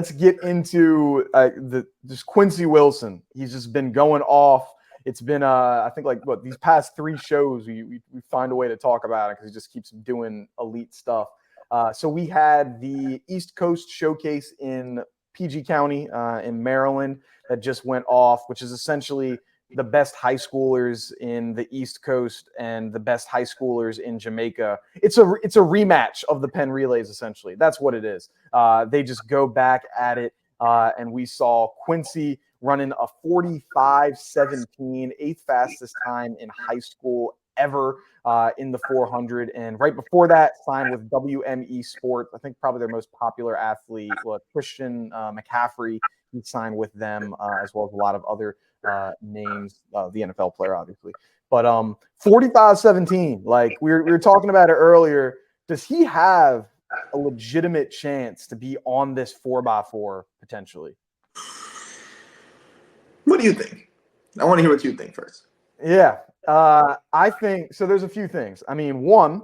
let's get into this Quincy Wilson. He's just been going off. It's been, I think, like these past 3 shows, we find a way to talk about it because he just keeps doing elite stuff. So we had the East Coast Showcase in PG County in Maryland that just went off, which is essentially the best high schoolers in the East Coast and the best high schoolers in Jamaica. It's a rematch of the Penn Relays, essentially. That's what it is. They just go back at it, and we saw Quincy running a 45-17, 8th fastest time in high school ever in the 400. And right before that, signed with WME Sports. I think probably their most popular athlete, Christian McCaffrey. He signed with them, as well as a lot of other names, the NFL player, obviously. But 45-17, like we were talking about it earlier, does he have a legitimate chance to be on this 4x4 potentially? What do you think? I want to hear what you think first. Yeah, I think so. There's a few things. I mean, one,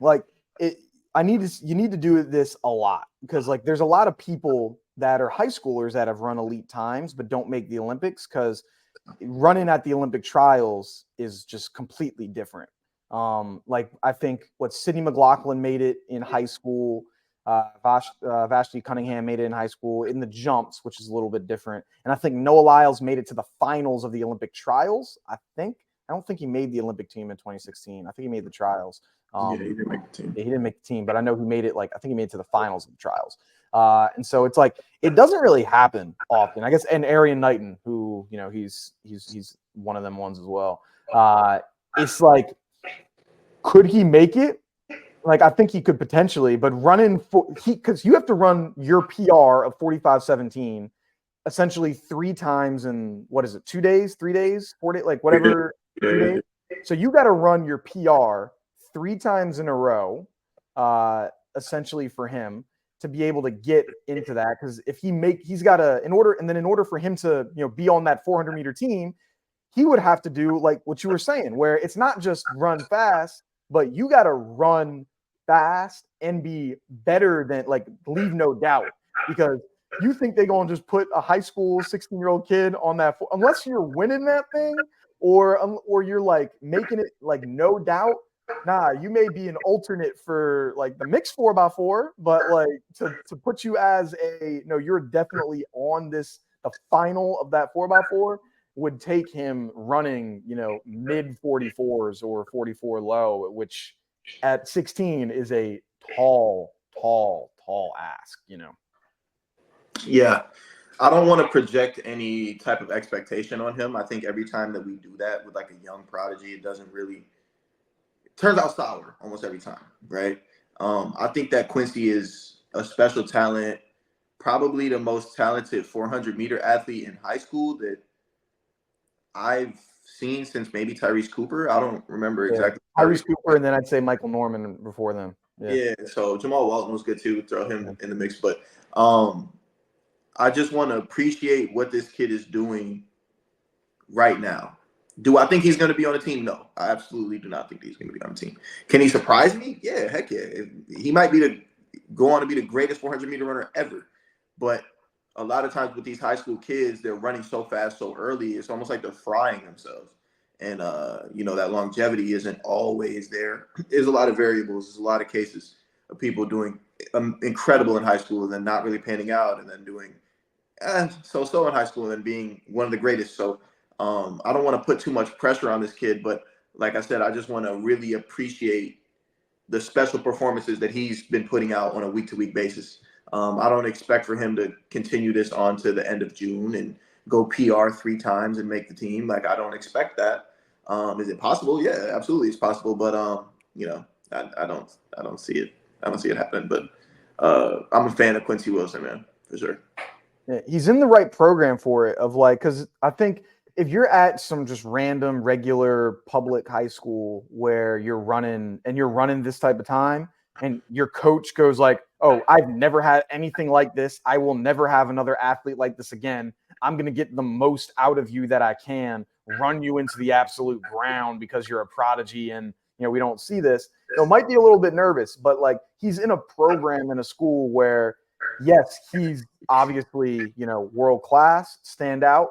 like you need to do this a lot because like there's a lot of people that are high schoolers that have run elite times but don't make the Olympics because running at the Olympic trials is just completely different. Like I think Sydney McLaughlin made it in high school. Vashti Cunningham made it in high school in the jumps, which is a little bit different. And I think Noah Lyles made it to the finals of the Olympic trials. I don't think he made the Olympic team in 2016. I think he made the trials. Yeah, he didn't make the team. He didn't make the team, but I know he made it. I think he made it to the finals of the trials. And so it's like it doesn't really happen often, I guess. And Arian Knighton, who he's one of them ones as well. It's like, could he make it? Like I think he could potentially, but because you have to run your PR of 45-17 essentially 3 times in 2 days, 3 days, 4 days, like whatever. 3 days. So you got to run your PR 3 times in a row, essentially for him to be able to get into that. Because if he's got to in order for him to be on that 400-meter team, he would have to do like what you were saying, where it's not just run fast, but you got to run fast and be better than leave no doubt, because you think they're going to just put a high school 16-year-old kid on that unless you're winning that thing or you're like making it like no doubt. Nah, you may be an alternate for like the mixed 4x4, but like to put you as you're definitely on the final of that 4x4 would take him running, mid 44s or 44 low, which at 16 is a tall ask, Yeah. I don't want to project any type of expectation on him. I think every time that we do that with like a young prodigy, it turns out sour almost every time, right? I think that Quincy is a special talent, probably the most talented 400-meter athlete in high school that I've seen since maybe Tyrese Cooper. I don't remember exactly. Tyrese Cooper, and then I'd say Michael Norman before them. Yeah, so Jamal Walton was good too. Throw him in the mix. But I just want to appreciate what this kid is doing right now. Do I think he's going to be on the team? No, I absolutely do not think he's going to be on the team. Can he surprise me? Yeah, heck yeah. He might go on to be the greatest 400-meter runner ever. But a lot of times with these high school kids, they're running so fast so early. It's almost like they're frying themselves. And, that longevity isn't always there. There's a lot of variables. There's a lot of cases of people doing incredible in high school and then not really panning out and then doing so-so in high school and then being one of the greatest. So I don't want to put too much pressure on this kid. But like I said, I just want to really appreciate the special performances that he's been putting out on a week-to-week basis. I don't expect for him to continue this on to the end of June and go PR 3 times and make the team. Like, I don't expect that. Is it possible? Yeah, absolutely, it's possible. But I don't see it. I don't see it happening. But I'm a fan of Quincy Wilson, man, for sure. Yeah, he's in the right program for it. Because I think if you're at some just random, regular public high school where you're running this type of time, and your coach goes like, "Oh, I've never had anything like this. I will never have another athlete like this again. I'm going to get the most out of you that I can, run you into the absolute ground because you're a prodigy and, we don't see this." Might be a little bit nervous, but like he's in a program in a school where yes, he's obviously, world class, stand out,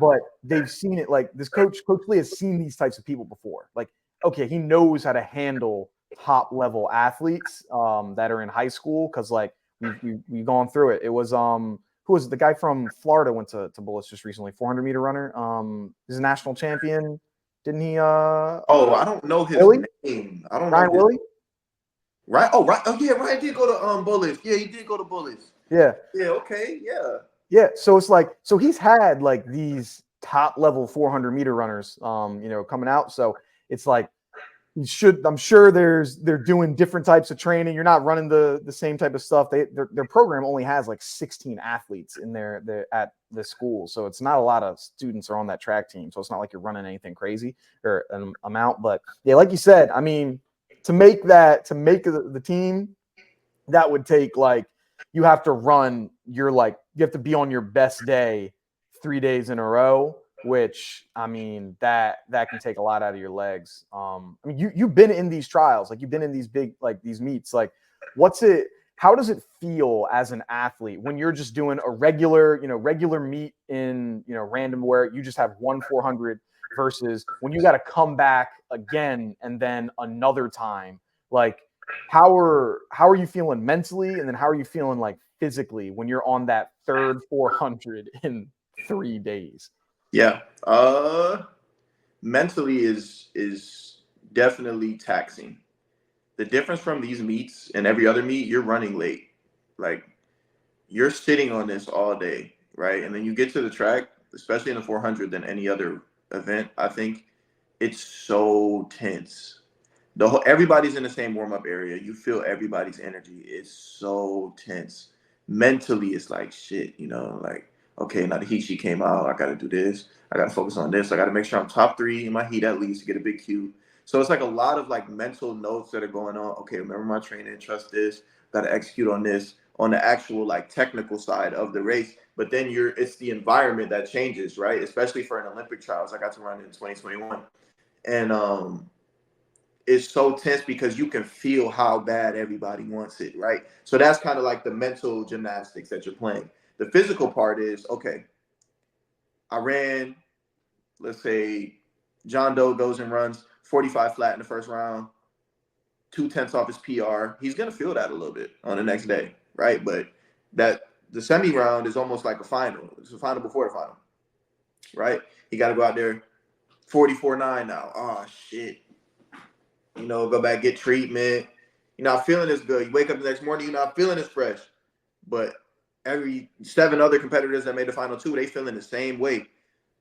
but they've seen it like this Coach Lee has seen these types of people before. Like, okay, he knows how to handle top level athletes that are in high school because like we've gone through it. It was who was it? The guy from Florida went to Bullis just recently, 400-meter runner. He's a national champion. Didn't he? Oh, I don't know his Willie? name. I don't know Ryan his Willie? right. Oh, right. Oh, yeah, Ryan did go to Bullis. Yeah, he did go to Bullis. Yeah. Yeah, okay, yeah. Yeah. So it's like, so he's had like these top level 400-meter runners, coming out. So it's like, I'm sure they're doing different types of training. You're not running the same type of stuff. Their program only has like 16 athletes in there at the school. So it's not a lot of students are on that track team. So it's not like you're running anything crazy or an amount, but yeah, like you said, I mean, to make the team, that would take like, you have to run you have to be on your best day 3 days in a row, which I mean that can take a lot out of your legs. I mean you've been in these trials, like you've been in these big like these meets. Like how does it feel as an athlete when you're just doing a regular meet in random where you just have 1 400 versus when you got to come back again and then another time? Like how are you feeling mentally, and then how are you feeling like physically when you're on that third 400 in 3 days? Yeah. Mentally is definitely taxing. The difference from these meets and every other meet, you're running late. Like you're sitting on this all day, right? And then you get to the track, especially in the 400 than any other event, I think it's so tense. Everybody's in the same warm-up area. You feel everybody's energy. It's so tense. Mentally, it's like shit, like, okay, now the heat sheet came out. I gotta do this. I gotta focus on this. I gotta make sure I'm top 3 in my heat at least to get a big Q. So it's like a lot of like mental notes that are going on. Okay, remember my training, trust this, gotta execute on this, on the actual like technical side of the race. But then it's the environment that changes, right? Especially for an Olympic trials. I got to run in 2021. And it's so tense because you can feel how bad everybody wants it, right? So that's kind of like the mental gymnastics that you're playing. The physical part is, okay, I ran, let's say John Doe goes and runs 45 flat in the first round, 2/10 off his PR. He's going to feel that a little bit on the next day, right? But the semi round is almost like a final. It's a final before the final, right? He got to go out there 44.9 now. Oh, shit. Go back, get treatment. You're not feeling as good. You wake up the next morning, you're not feeling as fresh. But every 7 other competitors that made the final 2, they feeling the same way.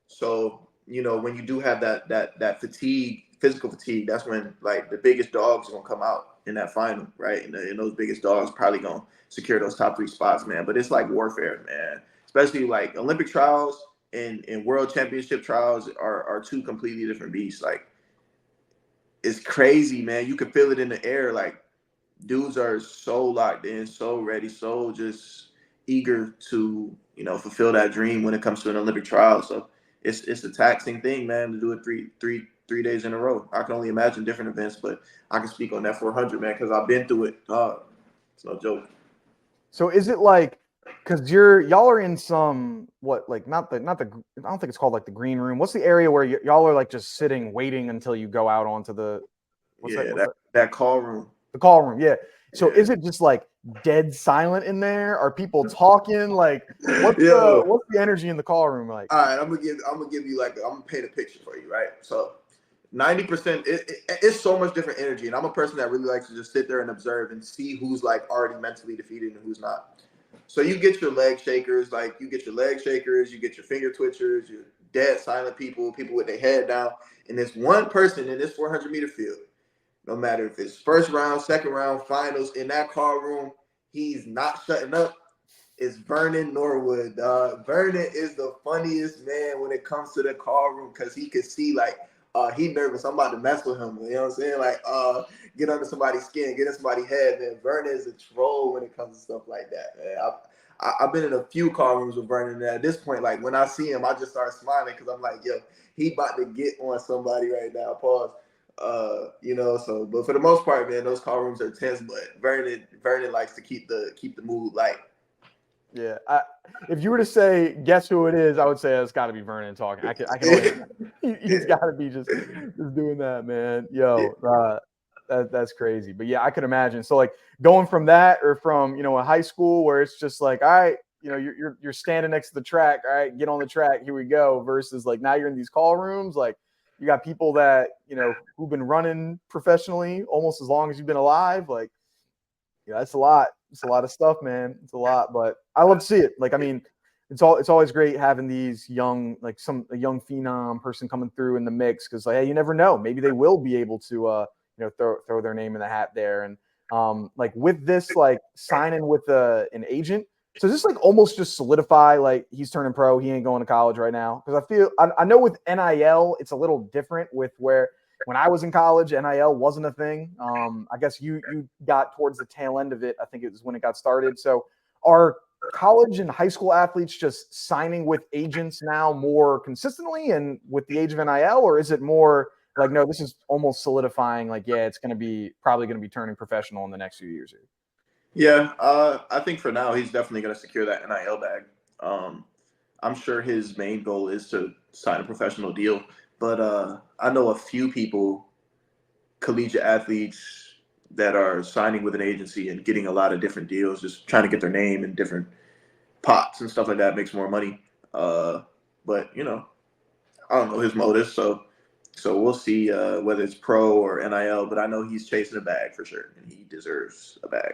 So, when you do have that fatigue, physical fatigue, that's when like the biggest dogs are gonna come out in that final, right? And those biggest dogs probably gonna secure those top 3 spots, man. But it's like warfare, man. Especially like Olympic trials and world championship trials are 2 completely different beasts. Like it's crazy, man. You can feel it in the air. Like dudes are so locked in, so ready, so just eager to, fulfill that dream when it comes to an Olympic trial. So it's a taxing thing, man, to do it three days in a row. I can only imagine different events, but I can speak on that 400, man, because I've been through it. It's no joke. So is it like, because y'all are in some not the I don't think it's called like the green room. What's the area where y'all are like just sitting waiting until you go out onto the that call room. The call room, yeah. So Yeah. is it just like dead silent in there? Are people talking? Like what's Yo. the energy in the call room like? All right, I'm gonna give you I'm gonna paint a picture for you, right? So 90%, it's so much different energy, and I'm a person that really likes to just sit there and observe and see who's like already mentally defeated and who's not. So you get your leg shakers, you get your finger twitchers, your dead silent people with their head down, and there's one person in this 400-meter field. No matter if it's first round, second round, finals, in that call room, he's not shutting up. It's Vernon Norwood. Vernon is the funniest man when it comes to the call room because he can see he nervous. I'm about to mess with him. You know what I'm saying? Get under somebody's skin, get in somebody's head. Man, Vernon is a troll when it comes to stuff like that. Man, I've been in a few call rooms with Vernon, and at this point, like when I see him, I just start smiling because I'm like, yo, he about to get on somebody right now. Pause. But for the most part, man, those call rooms are tense. But Vernon likes to keep the mood light. Yeah. If you were to say, guess who it is, I would say it's got to be Vernon talking. I can only, he's got to be just doing that, man. Yo, that's crazy. But yeah, I could imagine. So like going from that or from, a high school where it's just like, all right, you're standing next to the track. All right, get on the track. Here we go. Versus like now you're in these call rooms. Like you got people that, who've been running professionally almost as long as you've been alive. Like, yeah, that's a lot. It's a lot of stuff, man. It's a lot, but I love to see it. Like, I mean, it's always great having these young, like a young phenom person coming through in the mix because, like, hey, you never know. Maybe they will be able to, throw their name in the hat there. And like with this, like signing with an agent. So this like almost just solidify like he's turning pro. He ain't going to college right now because I know with NIL it's a little different with where when I was in college, NIL wasn't a thing. I guess you got towards the tail end of it. I think it was when it got started. So are college and high school athletes just signing with agents now more consistently and with the age of NIL, or is it more like, no, this is almost solidifying like, yeah, it's probably going to be turning professional in the next few years here? Yeah, I think for now he's definitely going to secure that NIL bag. I'm sure his main goal is to sign a professional deal, but I know a few people, collegiate athletes, that are signing with an agency and getting a lot of different deals, just trying to get their name in different pots and stuff like that, makes more money. But I don't know his motives, so we'll see whether it's pro or NIL. But I know he's chasing a bag for sure, and he deserves a bag.